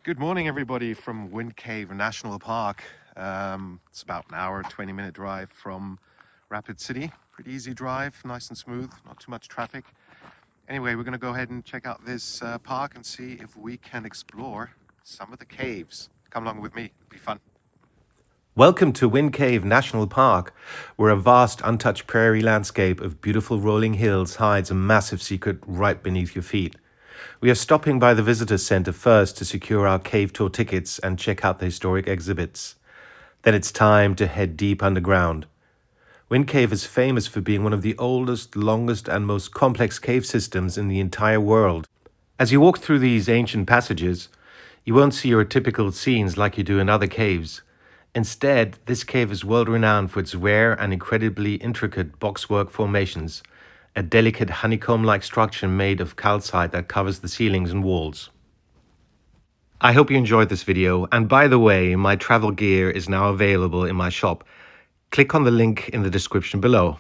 Good morning, everybody, from Wind Cave National Park. It's about an hour, 20-minute drive from Rapid City. Pretty easy drive, nice and smooth, not too much traffic. Anyway, we're going to go ahead and check out this park and see if we can explore some of the caves. Come along with me, it'll be fun. Welcome to Wind Cave National Park, where a vast untouched prairie landscape of beautiful rolling hills hides a massive secret right beneath your feet. We are stopping by the visitor center first to secure our cave tour tickets and check out the historic exhibits. Then it's time to head deep underground. Wind Cave is famous for being one of the oldest, longest, and most complex cave systems in the entire world. As you walk through these ancient passages, you won't see your typical scenes like you do in other caves. Instead, this cave is world-renowned for its rare and incredibly intricate boxwork formations, a delicate honeycomb-like structure made of calcite that covers the ceilings and walls. I hope you enjoyed this video, and by the way, my travel gear is now available in my shop. Click on the link in the description below.